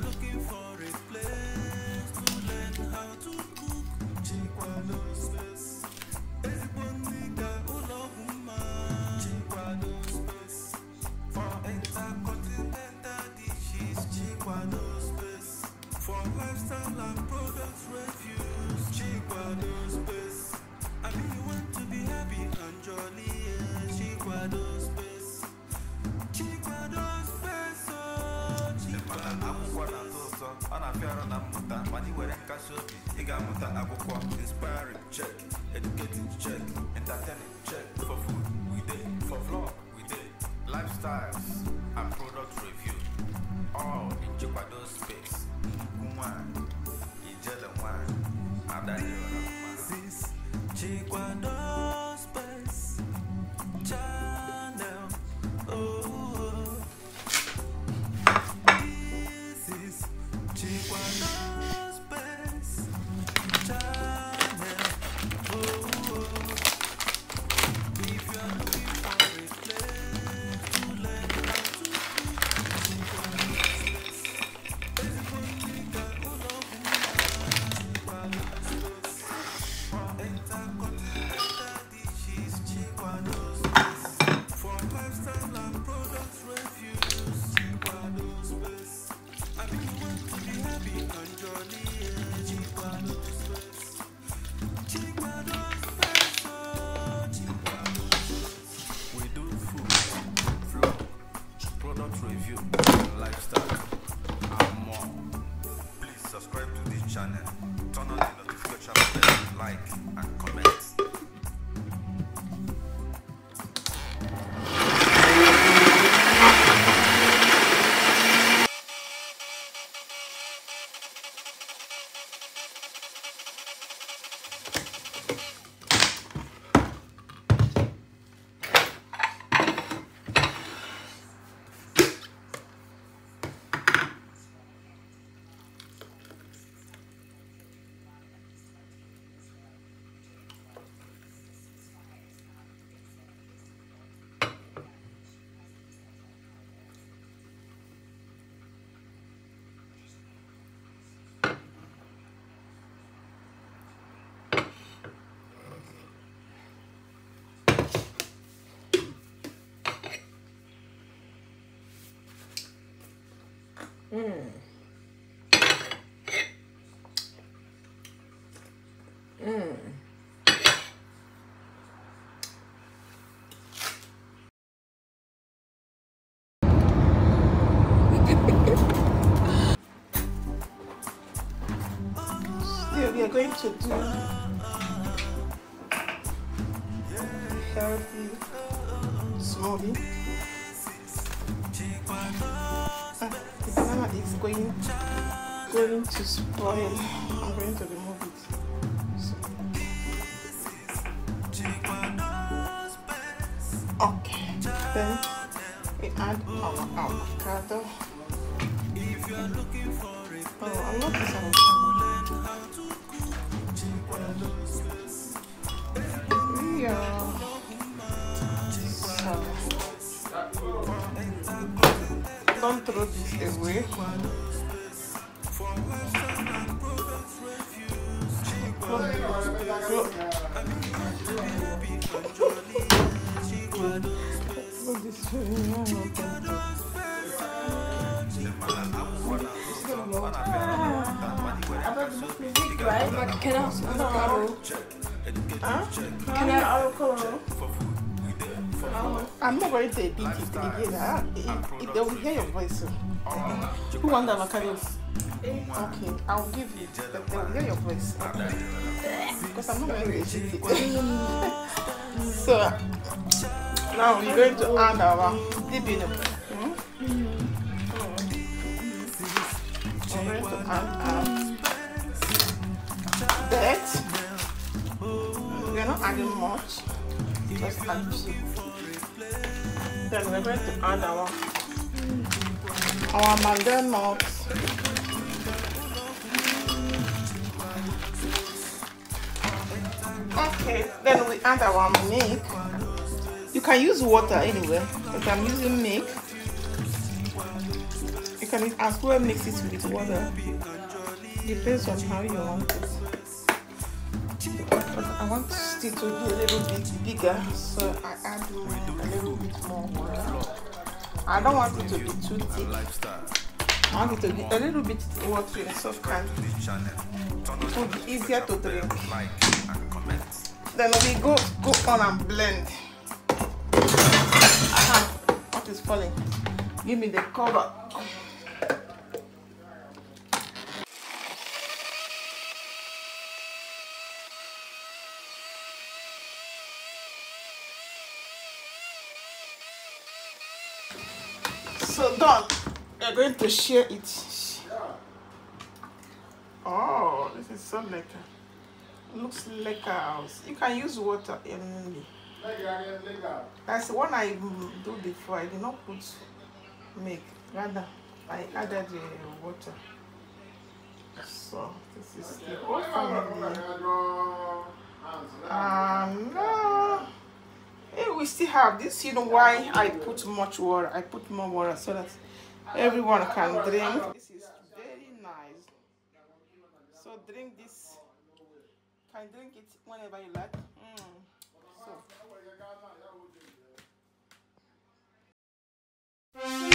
looking for a place to learn how to cook, Chikwado space. Chikwado space. For intercontinental dishes, Chikwado space. For lifestyle and products reviews, Chikwado space. I mean you want to be happy and jolly, yeah. Chikwado space. Chikwado space, oh, Chikwado space. Inspiring, check. Educating, check. Entertaining, check. For food, we did. For vlog, we did. Lifestyles and product review, all in Chikwado space. This is Chikwado space channel. Oh, this is Chikwado space channel. Oh, if you are looking for a place to learn how to review, lifestyle, and more. Please subscribe to this channel, turn on the notification bell, like and comment. Still, we are going to do healthy smoothie. The banana is going to spoil. I'm going to remove it. So. Okay, then we add our avocado. Oh, I'm not using avocado. Yeah. Don't throw this away. Can I have avocado? Huh? Can I have avocado? I'm not going to edit it again. They will hear your voice soon. Who wants the avocado? Okay, I'll give you. But they will hear your voice. Because I'm not going to edit it. So now we're going to add our dip in it. We're going to add our that. We're not adding much. Just add few. Then we're going to add our mandel nuts. Okay, then we add our milk. You can use water anyway, but I'm using milk. You can as well mix it with water. Depends on how you want it. But I want it to be a little bit bigger, so I add a little bit more water. I don't want it to be too thick. I want it to be a little bit watery so it will be easier to drink. Then we go on and blend. What is falling? Give me the cover. So done. We're going to share it. Oh, this is so lekker. Looks lekker. You can use water only. That's the one I do before. I did not put milk. Rather, I added the water. So this is the whole family. Hey, we still have this. You know why I put much water? I put more water so that everyone can drink. This is very nice. So drink this. Can drink it whenever you like. So.